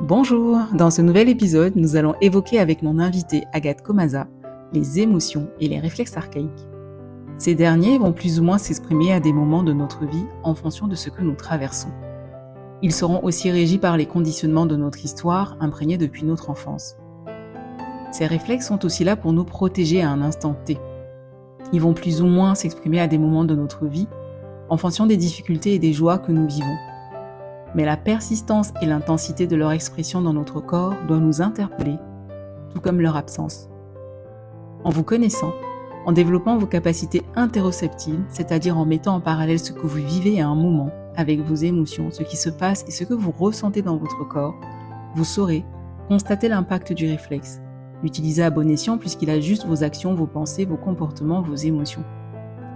Bonjour, dans ce nouvel épisode, nous allons évoquer avec mon invité Agathe Comaza les émotions et les réflexes archaïques. Ces derniers vont plus ou moins s'exprimer à des moments de notre vie en fonction de ce que nous traversons. Ils seront aussi régis par les conditionnements de notre histoire imprégnés depuis notre enfance. Ces réflexes sont aussi là pour nous protéger à un instant T. Ils vont plus ou moins s'exprimer à des moments de notre vie en fonction des difficultés et des joies que nous vivons. Mais la persistance et l'intensité de leur expression dans notre corps doit nous interpeller, tout comme leur absence. En vous connaissant, en développant vos capacités interoceptives, c'est-à-dire en mettant en parallèle ce que vous vivez à un moment avec vos émotions, ce qui se passe et ce que vous ressentez dans votre corps, vous saurez constater l'impact du réflexe, l'utiliser à bon escient puisqu'il ajuste vos actions, vos pensées, vos comportements, vos émotions.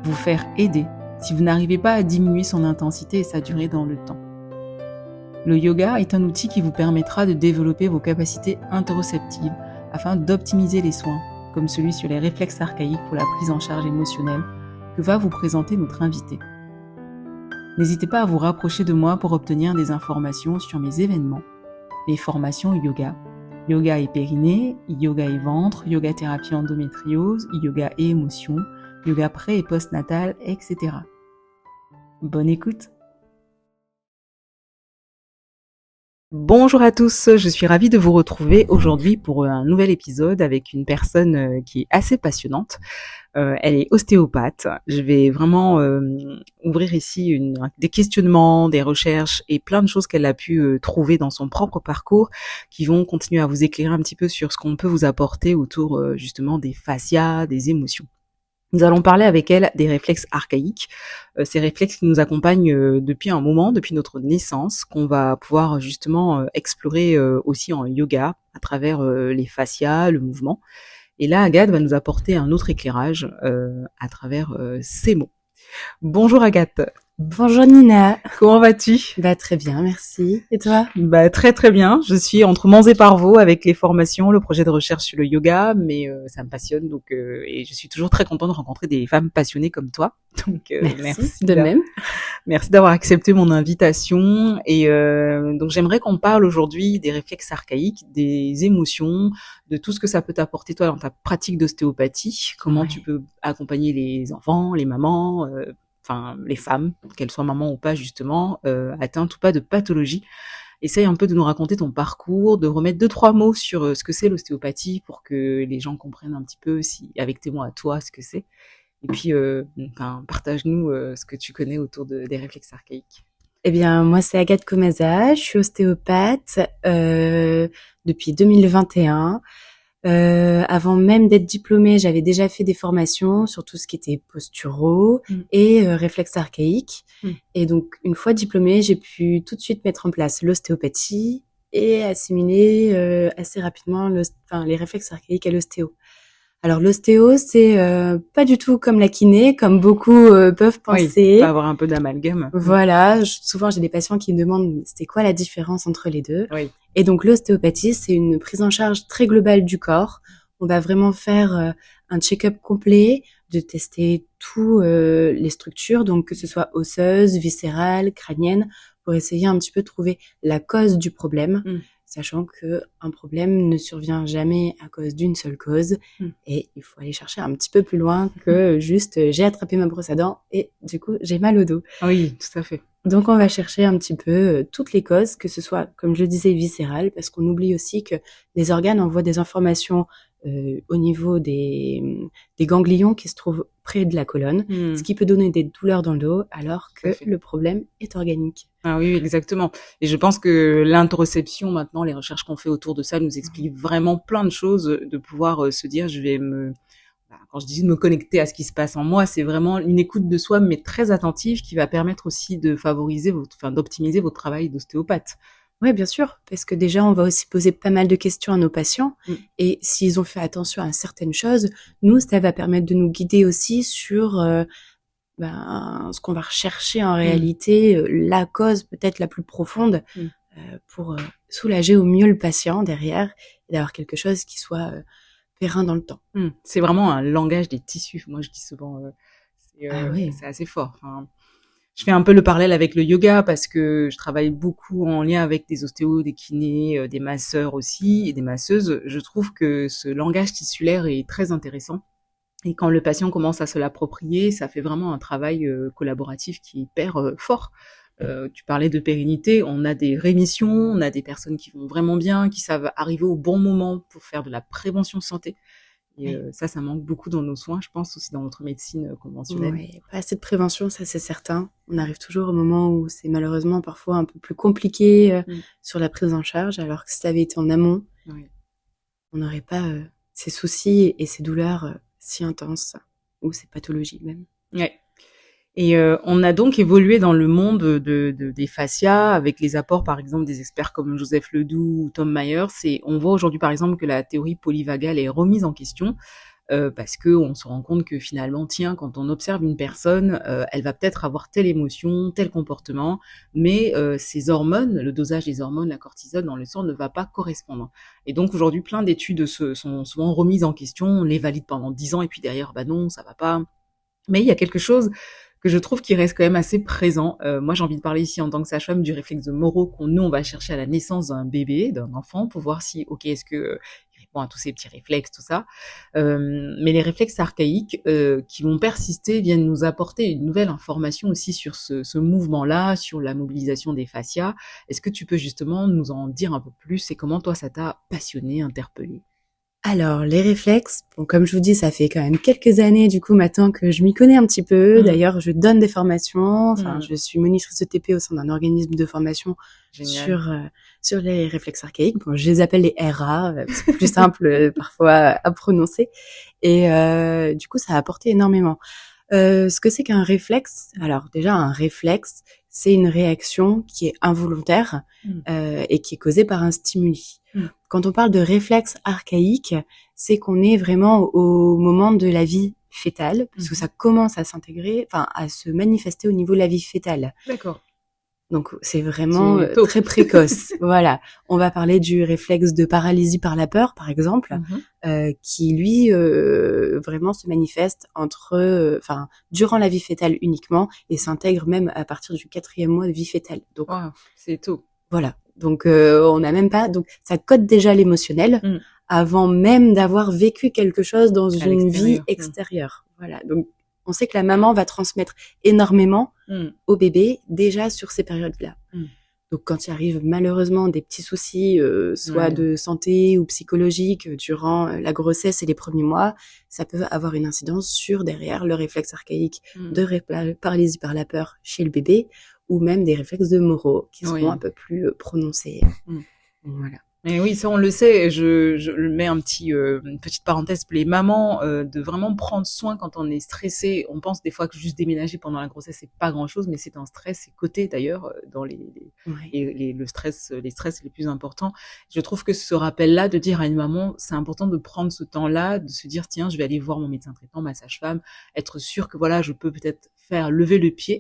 Vous faire aider si vous n'arrivez pas à diminuer son intensité et sa durée dans le temps. Le yoga est un outil qui vous permettra de développer vos capacités interoceptives afin d'optimiser les soins, comme celui sur les réflexes archaïques pour la prise en charge émotionnelle que va vous présenter notre invité. N'hésitez pas à vous rapprocher de moi pour obtenir des informations sur mes événements, mes formations yoga, yoga et périnée, yoga et ventre, yoga thérapie endométriose, yoga et émotions, yoga pré- et post-natal, etc. Bonne écoute! Bonjour à tous, je suis ravie de vous retrouver aujourd'hui pour un nouvel épisode avec une personne qui est assez passionnante. Elle est ostéopathe. Je vais vraiment ouvrir ici des questionnements, des recherches et plein de choses qu'elle a pu trouver dans son propre parcours qui vont continuer à vous éclairer un petit peu sur ce qu'on peut vous apporter autour justement des fascias, des émotions. Nous allons parler avec elle des réflexes archaïques, ces réflexes qui nous accompagnent depuis un moment, depuis notre naissance, qu'on va pouvoir justement explorer aussi en yoga à travers les fascias, le mouvement. Et là, Agathe va nous apporter un autre éclairage à travers ces mots. Bonjour Agathe. Bonjour Nina. Comment vas-tu ? Très bien, merci. Et toi ? Très très bien. Je suis entre Mans et Parvaux avec les formations, le projet de recherche sur le yoga, mais ça me passionne et je suis toujours très contente de rencontrer des femmes passionnées comme toi. Donc merci de même. Merci d'avoir accepté mon invitation et donc j'aimerais qu'on parle aujourd'hui des réflexes archaïques, des émotions, de tout ce que ça peut t'apporter toi dans ta pratique d'ostéopathie, comment tu peux accompagner les enfants, les mamans, les femmes, qu'elles soient mamans ou pas justement, atteintes ou pas de pathologie. Essaye un peu de nous raconter ton parcours, de remettre 2-3 mots sur ce que c'est l'ostéopathie pour que les gens comprennent un petit peu, si avec tes mots à toi, ce que c'est. Et puis, partage-nous ce que tu connais autour des réflexes archaïques. Eh bien, moi, c'est Agathe Comaza, je suis ostéopathe depuis 2021. Avant même d'être diplômée, j'avais déjà fait des formations sur tout ce qui était posturaux et réflexes archaïques. Et donc, une fois diplômée, j'ai pu tout de suite mettre en place l'ostéopathie et assimiler assez rapidement les réflexes archaïques à l'ostéo. Alors l'ostéo, c'est pas du tout comme la kiné, comme beaucoup peuvent penser. Oui, il peut avoir un peu d'amalgame. Voilà, souvent j'ai des patients qui me demandent c'était quoi la différence entre les deux. Oui. Et donc l'ostéopathie, c'est une prise en charge très globale du corps. On va vraiment faire un check-up complet, de tester tous les structures, donc que ce soit osseuse, viscérale, crânienne, pour essayer un petit peu de trouver la cause du problème. Sachant que un problème ne survient jamais à cause d'une seule cause et il faut aller chercher un petit peu plus loin que juste j'ai attrapé ma brosse à dents et du coup j'ai mal au dos. Oui, tout à fait. Donc on va chercher un petit peu toutes les causes, que ce soit, comme je le disais, viscérales, parce qu'on oublie aussi que les organes envoient des informations au niveau des ganglions qui se trouvent près de la colonne, ce qui peut donner des douleurs dans le dos, alors que le problème est organique. Ah oui, exactement. Et je pense que l'interoception, maintenant, les recherches qu'on fait autour de ça nous expliquent vraiment plein de choses, de pouvoir se dire, quand je dis de me connecter à ce qui se passe en moi, c'est vraiment une écoute de soi, mais très attentive, qui va permettre aussi de favoriser d'optimiser votre travail d'ostéopathe. Oui, bien sûr, parce que déjà, on va aussi poser pas mal de questions à nos patients, et s'ils ont fait attention à certaines choses, nous, ça va permettre de nous guider aussi sur ce qu'on va rechercher en réalité, la cause peut-être la plus profonde, pour soulager au mieux le patient derrière, et d'avoir quelque chose qui soit périn dans le temps. C'est vraiment un langage des tissus. Moi, je dis souvent, oui. c'est assez fort. Enfin, Je fais un peu le parallèle avec le yoga parce que je travaille beaucoup en lien avec des ostéos, des kinés, des masseurs aussi et des masseuses. Je trouve que ce langage tissulaire est très intéressant. Et quand le patient commence à se l'approprier, ça fait vraiment un travail collaboratif qui est hyper fort. Tu parlais de pérennité, on a des rémissions, on a des personnes qui vont vraiment bien, qui savent arriver au bon moment pour faire de la prévention santé. Et ça manque beaucoup dans nos soins, je pense, aussi dans notre médecine conventionnelle. Oui, pas assez de prévention, ça c'est certain. On arrive toujours au moment où c'est malheureusement parfois un peu plus compliqué sur la prise en charge, alors que si ça avait été en amont, on n'aurait pas ces soucis et ces douleurs si intenses, ou ces pathologies même. Ouais. Et on a donc évolué dans le monde des fascias avec les apports, par exemple, des experts comme Joseph Ledoux ou Tom Myers. Et on voit aujourd'hui, par exemple, que la théorie polyvagale est remise en question parce que on se rend compte que finalement, tiens, quand on observe une personne, elle va peut-être avoir telle émotion, tel comportement, mais ses hormones, le dosage des hormones, la cortisone dans le sang ne va pas correspondre. Et donc aujourd'hui, plein d'études sont souvent remises en question. On les valide pendant 10 ans et puis derrière, bah non, ça va pas. Mais il y a quelque chose que je trouve qui reste quand même assez présent. Moi, j'ai envie de parler ici en tant que sage-femme du réflexe de Moro qu'on on va chercher à la naissance d'un bébé, d'un enfant, pour voir si, ok, est-ce que il répond à tous ces petits réflexes, tout ça. Mais les réflexes archaïques qui vont persister viennent nous apporter une nouvelle information aussi sur ce mouvement-là, sur la mobilisation des fascias. Est-ce que tu peux justement nous en dire un peu plus et comment toi ça t'a passionné, interpellé? Alors, les réflexes, bon, comme je vous dis, ça fait quand même quelques années, du coup, maintenant que je m'y connais un petit peu. D'ailleurs, je donne des formations. Enfin, je suis monitrice de TP au sein d'un organisme de formation sur les réflexes archaïques. Bon, je les appelle les RA, c'est plus simple parfois à prononcer. Et du coup, ça a apporté énormément. Ce que c'est qu'un réflexe, alors déjà, un réflexe, c'est une réaction qui est involontaire et qui est causée par un stimuli. Quand on parle de réflexe archaïque, c'est qu'on est vraiment au moment de la vie fœtale, parce que ça commence à s'intégrer, enfin à se manifester au niveau de la vie fœtale. D'accord. Donc c'est vraiment très précoce. Voilà. On va parler du réflexe de paralysie par la peur, par exemple, qui lui vraiment se manifeste durant la vie fœtale uniquement et s'intègre même à partir du 4e mois de vie fœtale. Donc c'est tôt. Voilà. Donc on n'a même pas, donc ça code déjà l'émotionnel avant même d'avoir vécu quelque chose dans une vie extérieure. Voilà. Donc on sait que la maman va transmettre énormément au bébé déjà sur ces périodes-là. Donc quand il arrive malheureusement des petits soucis, soit de santé ou psychologiques durant la grossesse et les premiers mois, ça peut avoir une incidence sur derrière le réflexe archaïque de paralysie par la peur chez le bébé, ou même des réflexes de Moro qui seront un peu plus prononcés. Voilà. Et oui, ça on le sait. Je mets une petite parenthèse pour les mamans de vraiment prendre soin quand on est stressé. On pense des fois que juste déménager pendant la grossesse c'est pas grand chose, mais c'est un stress. C'est coté d'ailleurs dans le stress, les stress les plus importants. Je trouve que ce rappel-là de dire à une maman, c'est important de prendre ce temps-là, de se dire tiens, je vais aller voir mon médecin traitant, ma sage-femme, être sûr que voilà, je peux peut-être faire lever le pied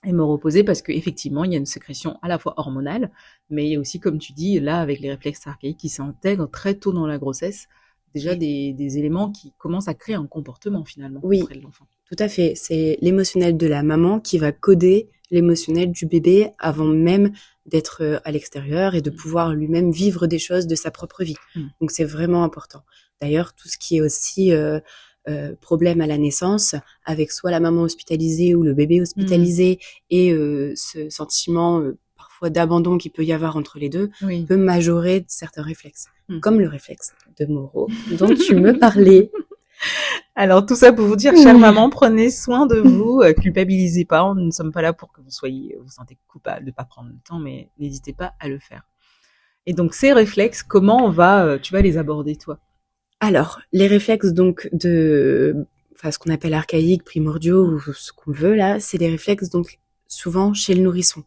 et me reposer parce que effectivement il y a une sécrétion à la fois hormonale, mais il y a aussi, comme tu dis, là avec les réflexes archaïques qui s'intègrent très tôt dans la grossesse, déjà des éléments qui commencent à créer un comportement finalement auprès de l'enfant. Tout à fait, c'est l'émotionnel de la maman qui va coder l'émotionnel du bébé avant même d'être à l'extérieur et de pouvoir lui-même vivre des choses de sa propre vie. Donc c'est vraiment important. D'ailleurs, tout ce qui est aussi problème à la naissance, avec soit la maman hospitalisée ou le bébé hospitalisé, et ce sentiment parfois d'abandon qu'il peut y avoir entre les deux, peut majorer certains réflexes, comme le réflexe de Moro dont tu me parlais. Alors tout ça pour vous dire, chère maman, prenez soin de vous, culpabilisez pas, nous ne sommes pas là pour que vous sentez coupable de pas prendre le temps, mais n'hésitez pas à le faire. Et donc ces réflexes, comment tu vas les aborder toi? Alors, les réflexes donc ce qu'on appelle archaïques, primordiaux ou ce qu'on veut là, c'est des réflexes donc souvent chez le nourrisson.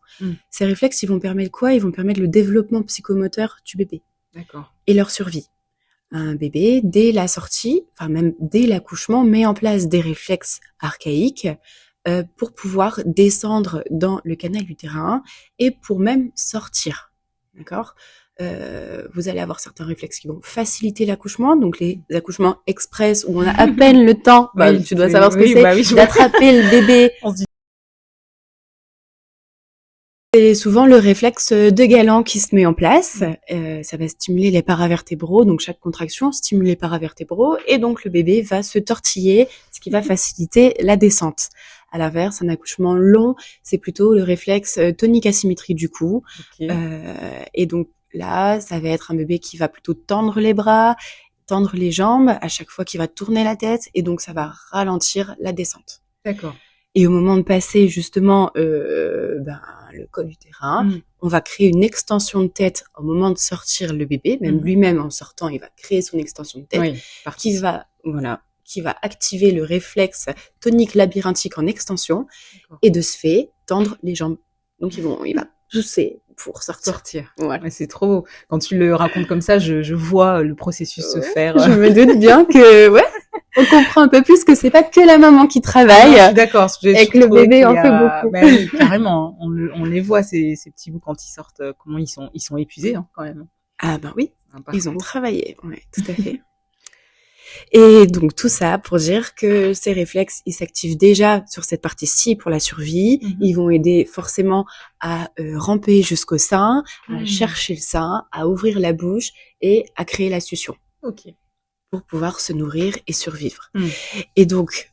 Ces réflexes, ils vont permettre quoi? Ils vont permettre le développement psychomoteur du bébé. D'accord. Et leur survie. Un bébé, dès la sortie, enfin même dès l'accouchement, met en place des réflexes archaïques pour pouvoir descendre dans le canal utérin et pour même sortir. D'accord? Vous allez avoir certains réflexes qui vont faciliter l'accouchement, donc les accouchements express où on a à peine le temps, tu dois savoir ce que c'est, d'attraper le bébé C'est souvent le réflexe de Galant qui se met en place. Ça va stimuler les paravertébraux, donc chaque contraction stimule les paravertébraux, et donc le bébé va se tortiller, ce qui va faciliter la descente. À l'inverse, un accouchement long, c'est plutôt le réflexe tonique asymétrie du cou. Ok. Et donc là, ça va être un bébé qui va plutôt tendre les bras, tendre les jambes à chaque fois qu'il va tourner la tête, et donc ça va ralentir la descente. D'accord. Et au moment de passer justement le col utérin, on va créer une extension de tête au moment de sortir le bébé. Même lui-même en sortant, il va créer son extension de tête qui va activer le réflexe tonique labyrinthique en extension. D'accord. Et de ce fait tendre les jambes. Donc il va pousser pour sortir. Voilà. Ouais, c'est trop beau. Quand tu le racontes comme ça, je vois le processus se faire. Je me doute bien que on comprend un peu plus que c'est pas que la maman qui travaille. Je suis d'accord. Et que le bébé en fait beaucoup. Ben oui, carrément. On les voit ces petits bouts quand ils sortent. Comment ils sont épuisés quand même. Ah ben oui. Ils ont travaillé. Ouais, tout à fait. Et donc tout ça pour dire que ces réflexes, ils s'activent déjà sur cette partie-ci pour la survie. Ils vont aider forcément à ramper jusqu'au sein, à chercher le sein, à ouvrir la bouche et à créer la succion. Ok. Pour pouvoir se nourrir et survivre. Et donc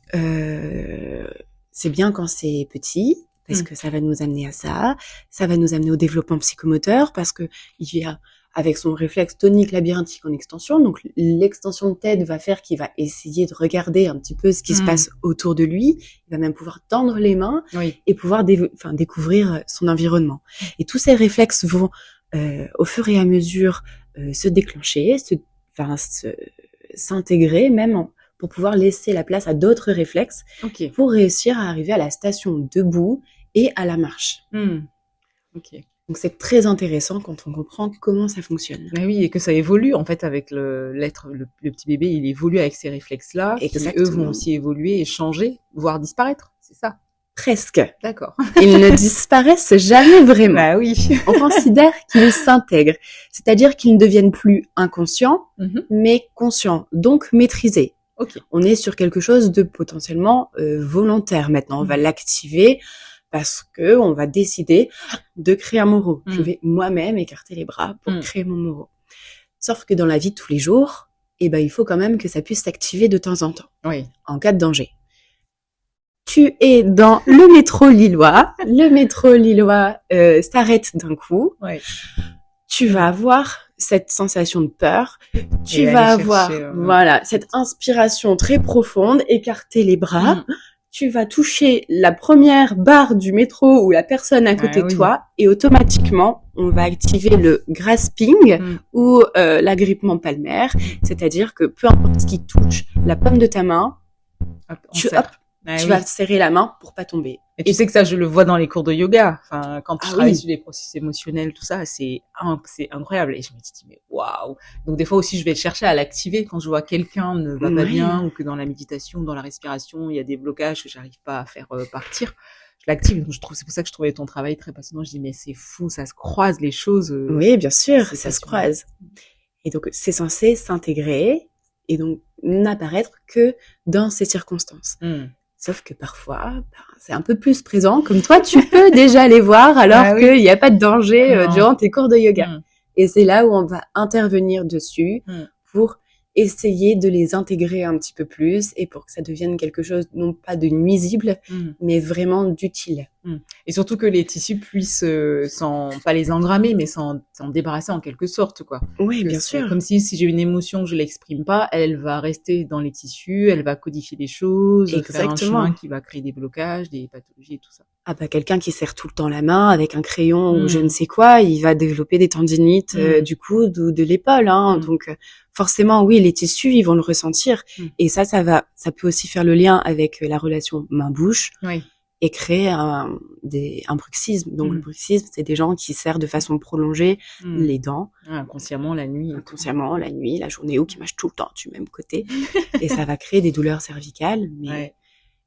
c'est bien quand c'est petit parce que ça va nous amener à ça. Ça va nous amener au développement psychomoteur parce que il y a avec son réflexe tonique labyrinthique en extension. Donc, l'extension de tête va faire qu'il va essayer de regarder un petit peu ce qui se passe autour de lui. Il va même pouvoir tendre les mains et pouvoir découvrir son environnement. Et tous ces réflexes vont, au fur et à mesure, se déclencher, s'intégrer même pour pouvoir laisser la place à d'autres réflexes pour réussir à arriver à la station debout et à la marche. Ok. Donc c'est très intéressant quand on comprend comment ça fonctionne. Mais oui, et que ça évolue en fait avec le petit bébé, il évolue avec ces réflexes-là, qui eux vont aussi évoluer et changer, voire disparaître, c'est ça? Presque. D'accord. Ils ne disparaissent jamais vraiment. Bah oui. On considère qu'ils s'intègrent, c'est-à-dire qu'ils ne deviennent plus inconscients, mais conscients, donc maîtrisés. Ok. On est sur quelque chose de potentiellement volontaire maintenant. On va l'activer parce que on va décider de créer un moro. Je vais moi-même écarter les bras pour créer mon moro. Sauf que dans la vie de tous les jours, il faut quand même que ça puisse s'activer de temps en temps. Oui. En cas de danger. Tu es dans le métro lillois. Le métro lillois s'arrête d'un coup. Oui. Tu vas avoir cette sensation de peur. Tu vas avoir cette inspiration très profonde, écarter les bras. Tu vas toucher la première barre du métro ou la personne à côté de toi et automatiquement, on va activer le grasping ou l'agrippement palmaire, c'est-à-dire que peu importe ce qui touche la paume de ta main, tu vas serrer la main pour pas tomber. Et tu sais que ça, je le vois dans les cours de yoga. Enfin, quand je travaille sur les processus émotionnels, tout ça, c'est incroyable. Et je me dis, mais waouh! Donc, des fois aussi, je vais chercher à l'activer quand je vois quelqu'un ne va pas bien ou que dans la méditation, dans la respiration, il y a des blocages que j'arrive pas à faire partir. Je l'active. Donc, c'est pour ça que je trouvais ton travail très passionnant. Je dis, mais c'est fou, ça se croise les choses. Oui, bien sûr, ça se croise. Et donc, c'est censé s'intégrer et donc n'apparaître que dans ces circonstances. Sauf que parfois, c'est un peu plus présent. Comme toi, tu peux déjà les voir alors qu'il n'y a pas de danger durant tes cours de yoga. Et c'est là où on va intervenir dessus pour essayer de les intégrer un petit peu plus et pour que ça devienne quelque chose non pas de nuisible, mais vraiment d'utile. Et surtout que les tissus puissent, pas les engrammer, mais s'en débarrasser en quelque sorte, quoi. Oui, bien sûr. Comme si j'ai une émotion que je l'exprime pas, elle va rester dans les tissus, elle va codifier des choses, faire un chemin qui va créer des blocages, des pathologies et tout ça. Ah bah quelqu'un qui serre tout le temps la main avec un crayon ou je ne sais quoi, il va développer des tendinites du coude ou de l'épaule. Donc forcément, oui, les tissus, ils vont le ressentir. Et ça peut aussi faire le lien avec la relation main-bouche. Oui. Et créer un bruxisme. Donc le bruxisme, c'est des gens qui serrent de façon prolongée les dents. Inconsciemment la nuit. La nuit, la journée, ou qui mâchent tout le temps du même côté. Et ça va créer des douleurs cervicales. Mais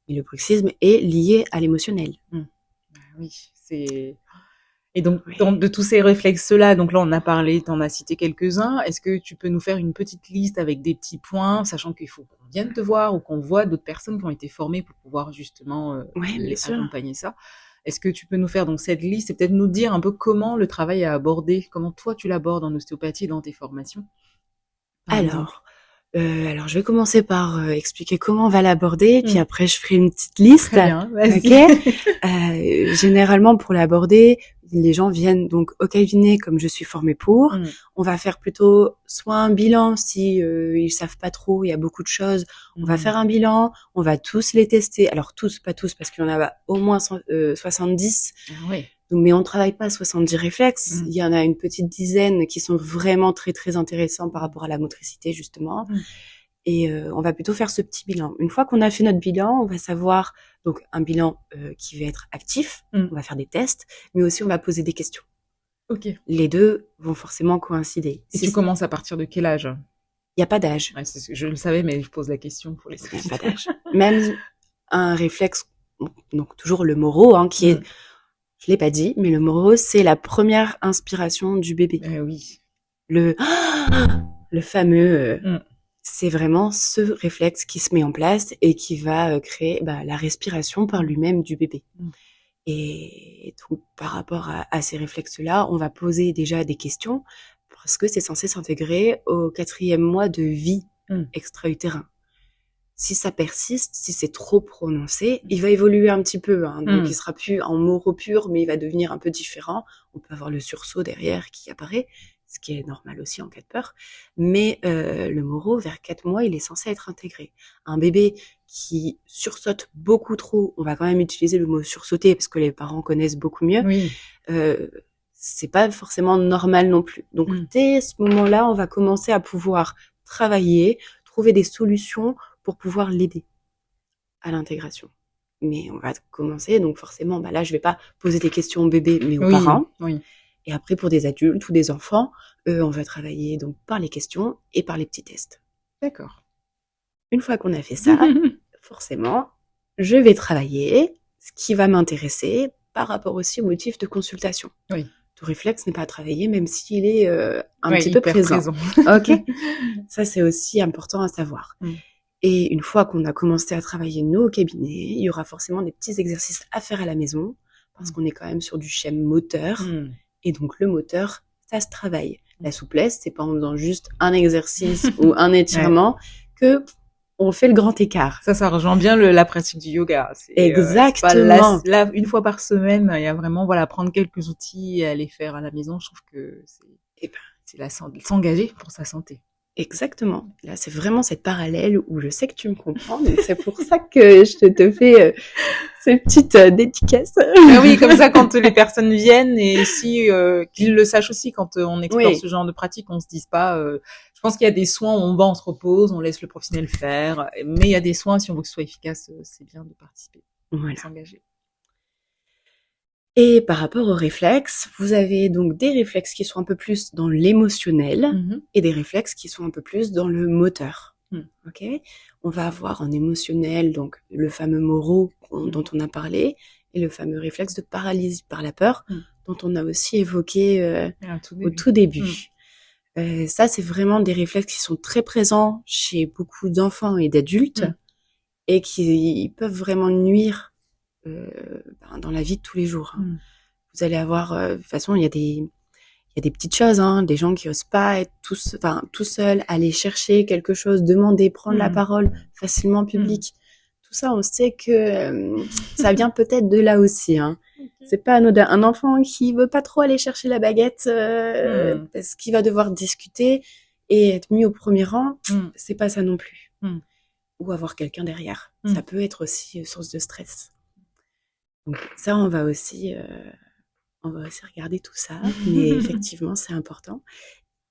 le bruxisme est lié à l'émotionnel. Oui, c'est... Et donc, de tous ces réflexes-là, donc là, on a parlé, t'en as cité quelques-uns. Est-ce que tu peux nous faire une petite liste avec des petits points, sachant qu'il faut qu'on vienne te voir ou qu'on voit d'autres personnes qui ont été formées pour pouvoir justement accompagner ça. Est-ce que tu peux nous faire donc cette liste et peut-être nous dire un peu comment le travail a abordé, comment toi tu l'abordes en ostéopathie dans tes formations, par exemple? Alors je vais commencer par, expliquer comment on va l'aborder, puis Mmh. après je ferai une petite liste, Très bien, OK? vas-y. Généralement pour l'aborder, les gens viennent donc au cabinet comme je suis formée pour. Mmh. On va faire plutôt soit un bilan si, ils savent pas trop, il y a beaucoup de choses. On va Mmh. faire un bilan, on va tous les tester. Alors tous, pas tous parce qu'il y en a au moins 70. Ah ouais. Donc, mais on travaille pas 70 réflexes. Mmh. Il y en a une petite dizaine qui sont vraiment très, très intéressants par rapport à la motricité, justement. Mmh. Et on va plutôt faire ce petit bilan. Une fois qu'on a fait notre bilan, on va savoir donc un bilan qui va être actif. Mmh. On va faire des tests, mais aussi on va poser des questions. OK. Les deux vont forcément coïncider. Et tu commences à partir de quel âge? Il n'y a pas d'âge. Ouais, je le savais, mais je pose la question pour les Il n'y a auditeurs. pas d'âge. Même un réflexe, donc toujours le moro, hein, qui est, je l'ai pas dit, mais le moro, c'est la première inspiration du bébé. Oui. Le fameux, Mmh. c'est vraiment ce réflexe qui se met en place et qui va créer la respiration par lui-même du bébé. Mmh. Et donc, par rapport à ces réflexes-là, on va poser déjà des questions parce que c'est censé s'intégrer au 4e mois de vie extra-utérin. Si ça persiste, si c'est trop prononcé, il va évoluer un petit peu, hein, donc il sera plus en moro pur, mais il va devenir un peu différent. On peut avoir le sursaut derrière qui apparaît, ce qui est normal aussi en cas de peur. Mais le moro, vers 4 mois, il est censé être intégré. Un bébé qui sursaute beaucoup trop, on va quand même utiliser le mot sursauter parce que les parents connaissent beaucoup mieux. Oui. C'est pas forcément normal non plus. Donc dès ce moment-là, on va commencer à pouvoir travailler, trouver des solutions pour pouvoir l'aider à l'intégration. Mais on va commencer, donc forcément, là, je vais pas poser des questions au bébé, mais aux parents. Oui. Et après, pour des adultes ou des enfants, on va travailler donc par les questions et par les petits tests. D'accord. Une fois qu'on a fait ça, forcément, je vais travailler ce qui va m'intéresser par rapport aussi au motif de consultation. Oui. Ton réflexe n'est pas à travailler, même s'il est un petit peu présent. OK. Ça, c'est aussi important à savoir. Et une fois qu'on a commencé à travailler nous au cabinet, il y aura forcément des petits exercices à faire à la maison parce qu'on est quand même sur du schème moteur. Et donc, le moteur, ça se travaille. La souplesse, c'est pas en faisant juste un exercice ou un étirement que on fait le grand écart. Ça rejoint bien la pratique du yoga. Exactement. C'est pas là, une fois par semaine, il y a vraiment, prendre quelques outils et aller faire à la maison. Je trouve que c'est s'engager pour sa santé. Exactement. Là, c'est vraiment cette parallèle où je sais que tu me comprends, donc c'est pour ça que je te fais ces petites dédicaces. Oui, comme ça, quand les personnes viennent et si qu'ils le sachent aussi quand on explore ce genre de pratique, on se dise pas. Je pense qu'il y a des soins où on va, on se repose, on laisse le professionnel faire, mais il y a des soins, si on veut que ce soit efficace, c'est bien de participer, de s'engager. Et par rapport aux réflexes, vous avez donc des réflexes qui sont un peu plus dans l'émotionnel et des réflexes qui sont un peu plus dans le moteur. Ok ? On va avoir en émotionnel donc le fameux moro dont on a parlé et le fameux réflexe de paralysie par la peur dont on a aussi évoqué au tout début. Ça, c'est vraiment des réflexes qui sont très présents chez beaucoup d'enfants et d'adultes et qui peuvent vraiment nuire dans la vie de tous les jours. Vous allez avoir, de toute façon, il y a des petites choses, des gens qui osent pas être tout seuls, aller chercher quelque chose, demander, prendre la parole facilement en public. Tout ça, on sait que ça vient peut-être de là aussi. C'est pas anodin. Un enfant qui veut pas trop aller chercher la baguette parce qu'il va devoir discuter et être mis au premier rang, c'est pas ça non plus. Ou avoir quelqu'un derrière. Ça peut être aussi source de stress. Donc ça, on va aussi regarder tout ça, mais effectivement, c'est important.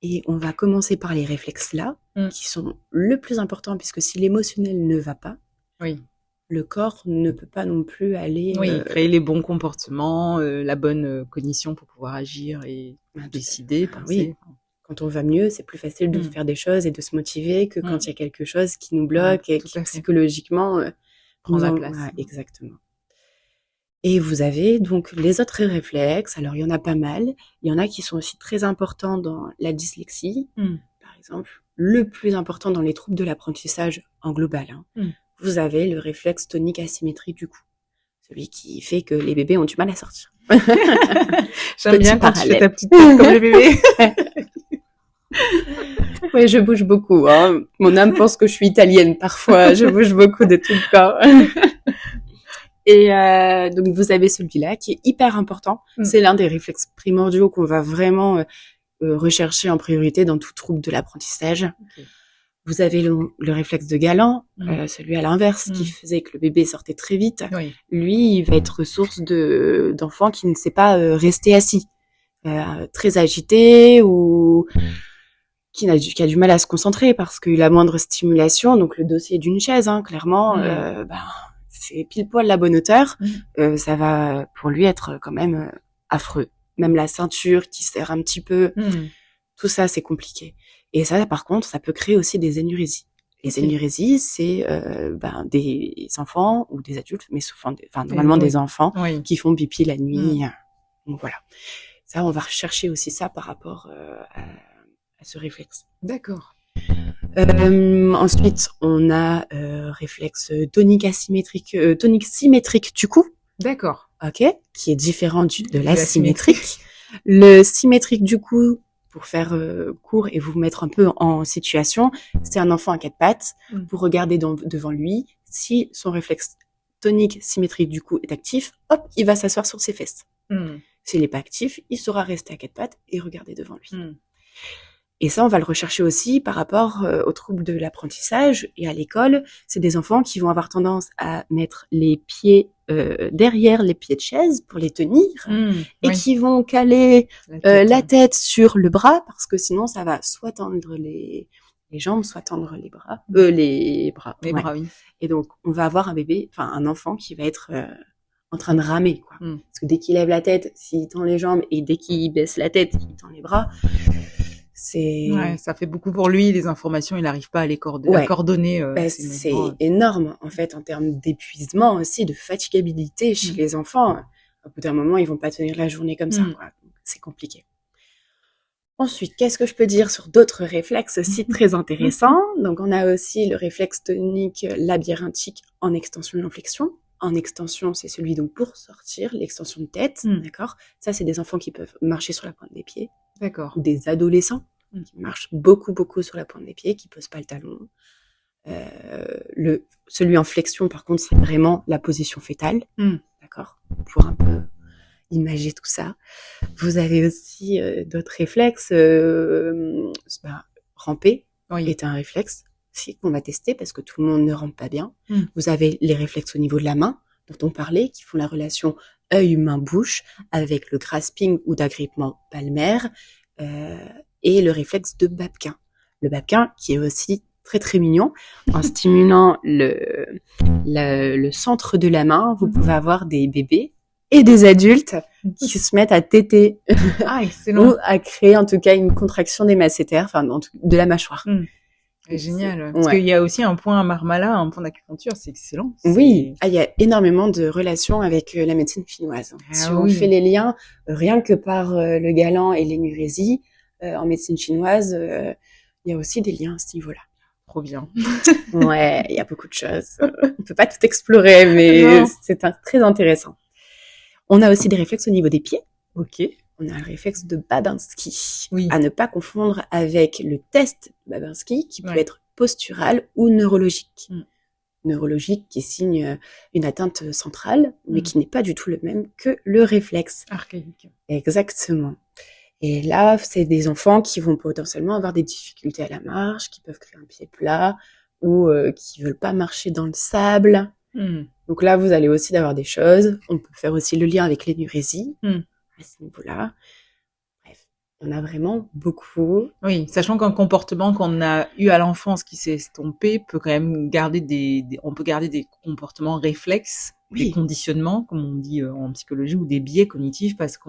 Et on va commencer par les réflexes là, qui sont le plus important, puisque si l'émotionnel ne va pas, le corps ne peut pas non plus aller... créer les bons comportements, la bonne cognition pour pouvoir agir et décider, penser. Oui. Quand on va mieux, c'est plus facile de faire des choses et de se motiver que quand il y a quelque chose qui nous bloque et qui psychologiquement prend la place. Exactement. Et vous avez donc les autres réflexes. Alors, il y en a pas mal. Il y en a qui sont aussi très importants dans la dyslexie. Par exemple, le plus important dans les troubles de l'apprentissage en global. Vous avez le réflexe tonique asymétrique du cou. celui qui fait que les bébés ont du mal à sortir. J'aime bien quand parallèle. tu fais ta petite tête comme le bébé. Oui, je bouge beaucoup. Hein. Mon âme pense que je suis italienne parfois. Je bouge beaucoup de tout le corps. Et donc, vous avez celui-là qui est hyper important. C'est l'un des réflexes primordiaux qu'on va vraiment rechercher en priorité dans tout trouble de l'apprentissage. Okay. Vous avez le réflexe de Galant, celui à l'inverse, qui faisait que le bébé sortait très vite. Oui. Lui, il va être source d'enfants qui ne sait pas rester assis, très agité ou qui a du mal à se concentrer parce qu'il a moindre stimulation. Donc le dossier d'une chaise, hein, clairement, c'est pile poil la bonne hauteur. Ça va pour lui être quand même affreux. Même la ceinture qui serre un petit peu, tout ça c'est compliqué. Et ça, par contre, ça peut créer aussi des énurésies. Les énurésies, c'est des enfants ou des adultes, mais souvent, normalement des enfants qui font pipi la nuit. Donc voilà. Ça, on va rechercher aussi ça par rapport à ce réflexe. D'accord. Ensuite, on a réflexe tonique symétrique du cou. D'accord. Ok, qui est différent de l'asymétrique. Le symétrique du cou, pour faire court et vous mettre un peu en situation, c'est un enfant à quatre pattes. Vous regardez devant lui. Si son réflexe tonique symétrique du cou est actif, hop, il va s'asseoir sur ses fesses. S'il n'est pas actif, il saura rester à quatre pattes et regarder devant lui. Et ça, on va le rechercher aussi par rapport aux troubles de l'apprentissage. Et à l'école, c'est des enfants qui vont avoir tendance à mettre les pieds derrière les pieds de chaise pour les tenir et qui vont caler la tête sur le bras parce que sinon, ça va soit tendre les jambes, soit tendre les bras. Les bras, oui. Et donc, on va avoir un enfant qui va être en train de ramer, quoi. Parce que dès qu'il lève la tête, s'il tend les jambes et dès qu'il baisse la tête, il tend les bras. Ça fait beaucoup pour lui, les informations, il n'arrive pas à les coordonner. C'est énorme, en fait, en termes d'épuisement aussi, de fatigabilité chez les enfants. Au bout d'un moment, ils vont pas tenir la journée comme ça, quoi. C'est compliqué. Ensuite, qu'est-ce que je peux dire sur d'autres réflexes aussi très intéressants? Donc, on a aussi le réflexe tonique labyrinthique en extension et en flexion. En extension, c'est celui donc pour sortir, l'extension de tête, d'accord? Ça, c'est des enfants qui peuvent marcher sur la pointe des pieds. D'accord. Ou des adolescents qui marchent beaucoup sur la pointe des pieds, qui posent pas le talon. Celui en flexion, par contre, c'est vraiment la position fétale, d'accord? Pour un peu imager tout ça. Vous avez aussi d'autres réflexes. Ramper est un réflexe qu'on va tester parce que tout le monde ne rampe pas bien. Vous avez les réflexes au niveau de la main, dont on parlait, qui font la relation œil-main-bouche avec le grasping ou d'agrippement palmaire et le réflexe de Babkin. Le Babkin qui est aussi très très mignon. En stimulant le centre de la main, vous pouvez avoir des bébés et des adultes qui se mettent à téter ou à créer en tout cas une contraction des masséters, de la mâchoire. C'est génial. Parce qu'il y a aussi un point marmala, un point d'acupuncture, c'est excellent. Oui, il y a énormément de relations avec la médecine chinoise. Si on fait les liens, rien que par le Galant et l'énurésie, en médecine chinoise, il y a aussi des liens à ce niveau-là. Trop bien. Ouais, il y a beaucoup de choses. On peut pas tout explorer, mais c'est très intéressant. On a aussi des réflexes au niveau des pieds. Ok. On a le réflexe de Babinski, à ne pas confondre avec le test de Babinski, qui peut être postural ou neurologique. Neurologique qui signe une atteinte centrale, mais qui n'est pas du tout le même que le réflexe. Archaïque. Exactement. Et là, c'est des enfants qui vont potentiellement avoir des difficultés à la marche, qui peuvent créer un pied plat, ou qui veulent pas marcher dans le sable. Donc là, vous allez aussi avoir des choses. On peut faire aussi le lien avec l'énurésie. À ce niveau-là. Bref, on a vraiment beaucoup. Oui, sachant qu'un comportement qu'on a eu à l'enfance qui s'est estompé peut quand même garder on peut garder des comportements réflexes, des conditionnements, comme on dit en psychologie, ou des biais cognitifs, parce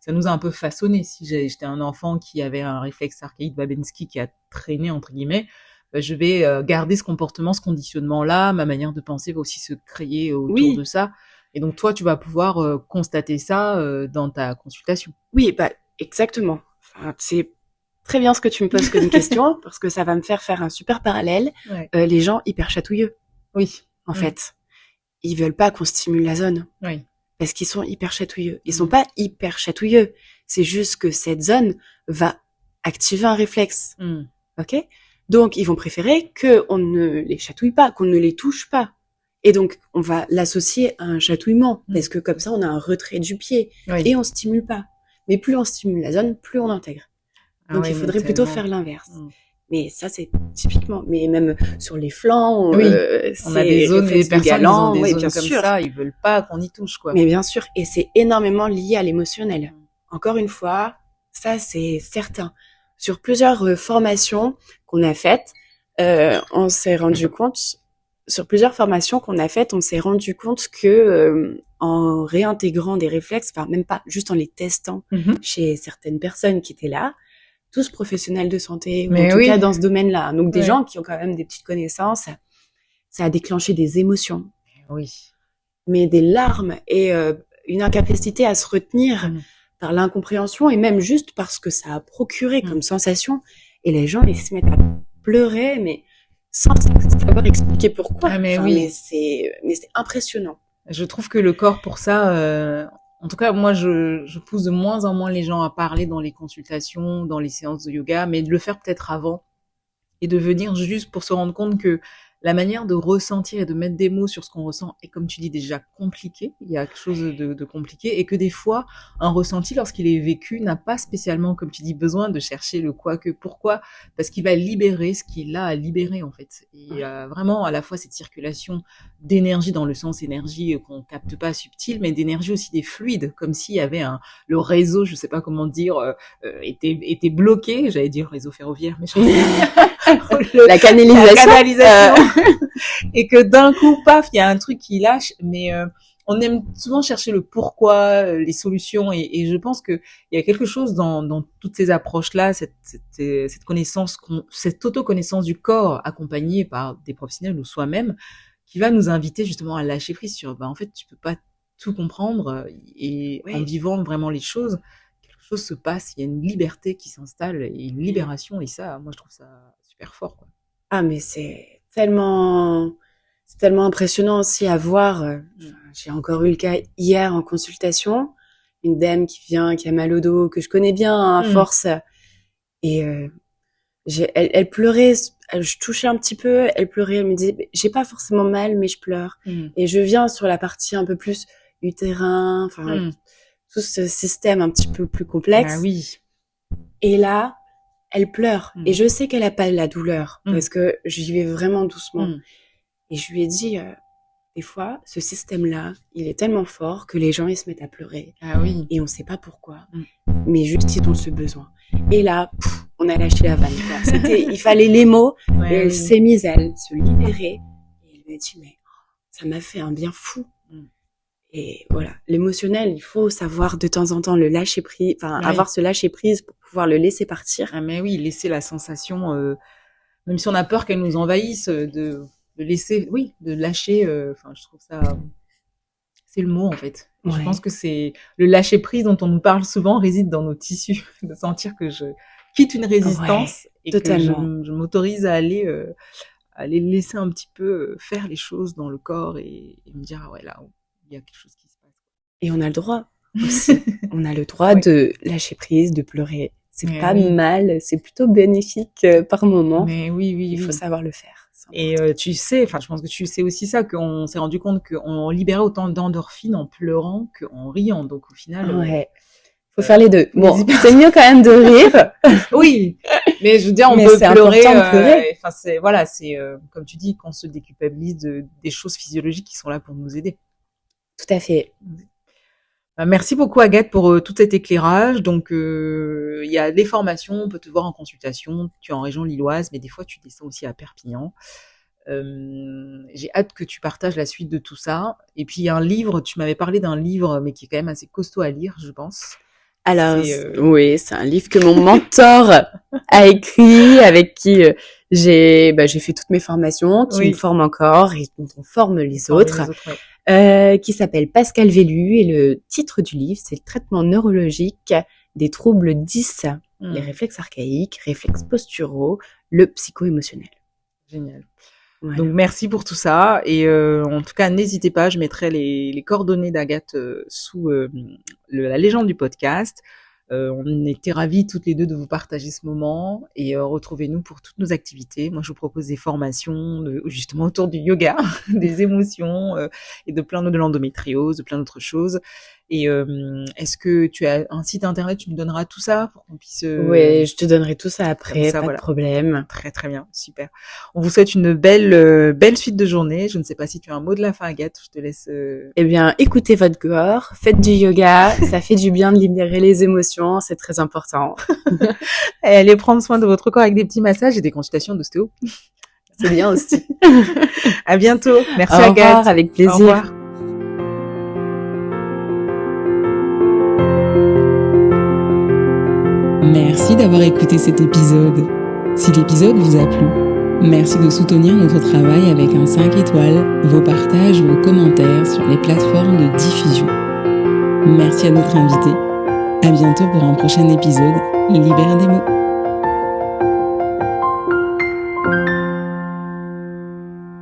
ça nous a un peu façonné. Si j'étais un enfant qui avait un réflexe archaïque Babinski qui a traîné, entre guillemets, je vais garder ce comportement, ce conditionnement-là, ma manière de penser va aussi se créer autour de ça. Et donc, toi, tu vas pouvoir constater ça dans ta consultation. Oui, exactement. C'est très bien ce que tu me poses comme question, parce que ça va me faire un super parallèle. Les gens hyper chatouilleux. Oui. En fait. ils veulent pas qu'on stimule la zone. Oui. Parce qu'ils sont hyper chatouilleux. Ils sont pas hyper chatouilleux. C'est juste que cette zone va activer un réflexe. Ok? Donc, ils vont préférer qu'on ne les chatouille pas, qu'on ne les touche pas. Et donc, on va l'associer à un chatouillement. Parce que comme ça, on a un retrait du pied. Oui. Et on stimule pas. Mais plus on stimule la zone, plus on intègre. Donc, ouais, il faudrait plutôt faire l'inverse. Mais ça, c'est typiquement, mais même sur les flancs, on a des zones, des personnes galant, qui ont des zones bien comme sûr. ça, ils veulent pas qu'on y touche, quoi. Mais bien sûr, et c'est énormément lié à l'émotionnel. Encore une fois, ça c'est certain. Sur plusieurs formations qu'on a faites, on s'est rendu compte, que en réintégrant des réflexes, enfin même pas, juste en les testant chez certaines personnes qui étaient là, tous professionnels de santé, ou en tout cas dans ce domaine-là. Donc des gens qui ont quand même des petites connaissances, ça a déclenché des émotions. Oui. Mais des larmes et une incapacité à se retenir par l'incompréhension et même juste parce que ça a procuré comme sensation. Et les gens, ils se mettent à pleurer, mais sans savoir expliquer pourquoi. Mais mais c'est impressionnant. Je trouve que le corps, pour ça, en tout cas, moi, je pousse de moins en moins les gens à parler dans les consultations, dans les séances de yoga, mais de le faire peut-être avant et de venir juste pour se rendre compte que la manière de ressentir et de mettre des mots sur ce qu'on ressent est, comme tu dis, déjà compliqué. Il y a quelque chose de compliqué et que des fois, un ressenti, lorsqu'il est vécu, n'a pas spécialement, comme tu dis, besoin de chercher le quoi, que, pourquoi, parce qu'il va libérer ce qu'il a à libérer, en fait. Et vraiment, à la fois, cette circulation d'énergie dans le sens énergie qu'on capte pas subtil, mais d'énergie aussi des fluides, comme s'il y avait le réseau, je sais pas comment dire, était bloqué. J'allais dire réseau ferroviaire, mais la canalisation. Et que d'un coup, paf, il y a un truc qui lâche, mais on aime souvent chercher le pourquoi, les solutions, et je pense que il y a quelque chose dans toutes ces approches-là, cette connaissance, cette auto-connaissance du corps accompagnée par des professionnels ou soi-même, qui va nous inviter justement à lâcher prise sur, en fait, tu peux pas tout comprendre, et en vivant vraiment les choses, quelque chose se passe, il y a une liberté qui s'installe et une libération, et ça, moi, je trouve ça super fort, quoi. Ah, mais c'est tellement impressionnant aussi à voir. J'ai encore eu le cas hier en consultation, une dame qui a mal au dos, que je connais bien à force, et elle pleurait, je touchais un petit peu, elle pleurait, elle me disait j'ai pas forcément mal mais je pleure. Et je viens sur la partie un peu plus utérin, enfin tout ce système un petit peu plus complexe. Ah oui. Et là, elle pleure. Et je sais qu'elle a pas la douleur parce que j'y vais vraiment doucement. Et je lui ai dit des fois, ce système-là, il est tellement fort que les gens, ils se mettent à pleurer. Ah oui. Et on sait pas pourquoi. Mais juste, ils ont ce besoin. Et là, on a lâché la vanne. Il fallait les mots. Et elle s'est mise à se libérer. Et elle m'a dit, mais ça m'a fait un bien fou. Et voilà, l'émotionnel, il faut savoir de temps en temps le lâcher prise, avoir ce lâcher prise pour pouvoir le laisser partir. Ah mais oui, laisser la sensation, même si on a peur qu'elle nous envahisse, de laisser, de lâcher. Je trouve ça, c'est le mot en fait. Je pense que c'est le lâcher prise dont on nous parle souvent réside dans nos tissus, de sentir que je quitte une résistance et totalement. Que je m'autorise à aller laisser un petit peu faire les choses dans le corps et me dire là il y a quelque chose qui se passe. Et on a le droit aussi. On a le droit de lâcher prise, de pleurer. C'est pas mal, c'est plutôt bénéfique par moment. Mais oui. Il faut savoir le faire. Et tu sais, je pense que tu sais aussi ça, qu'on s'est rendu compte qu'on libérait autant d'endorphines en pleurant qu'en riant. Donc au final, faut faire les deux. Bon, c'est mieux quand même de rire. Oui, mais je veux dire, on peut pleurer. C'est comme tu dis, qu'on se déculpabilise des choses physiologiques qui sont là pour nous aider. Tout à fait. Merci beaucoup Agathe pour tout cet éclairage. Donc il y a des formations, on peut te voir en consultation, tu es en région lilloise, mais des fois tu descends aussi à Perpignan. J'ai hâte que tu partages la suite de tout ça. Et puis il y a un livre, tu m'avais parlé d'un livre, mais qui est quand même assez costaud à lire, je pense. Alors oui, c'est un livre que mon mentor a écrit, avec qui j'ai fait toutes mes formations, qui me forme encore et dont on forme les autres. Qui s'appelle Pascal Vellu, et le titre du livre, c'est le traitement neurologique des troubles 10, les réflexes archaïques, réflexes posturaux, le psycho-émotionnel. Génial. Voilà. Donc merci pour tout ça et en tout cas n'hésitez pas, je mettrai les coordonnées d'Agathe sous la légende du podcast. On était ravis toutes les deux de vous partager ce moment et retrouvez-nous pour toutes nos activités. Moi je vous propose des formations justement autour du yoga, des émotions et de plein de l'endométriose, de plein d'autres choses. Et est-ce que tu as un site internet, tu me donneras tout ça pour qu'on puisse... Ouais, je te donnerai tout ça après, ça, pas voilà. de problème. Très très bien, super. On vous souhaite une belle suite de journée. Je ne sais pas si tu as un mot de la fin, Agathe, je te laisse... Eh bien, écoutez votre corps, faites du yoga, ça fait du bien de libérer les émotions, c'est très important. Et allez prendre soin de votre corps avec des petits massages et des consultations d'ostéo. C'est bien aussi. À bientôt. Merci Au Agathe. revoir, avec plaisir. Au revoir. Merci d'avoir écouté cet épisode. Si l'épisode vous a plu, merci de soutenir notre travail avec un 5 étoiles, vos partages, vos commentaires sur les plateformes de diffusion. Merci à notre invité. À bientôt pour un prochain épisode. Libère des mots.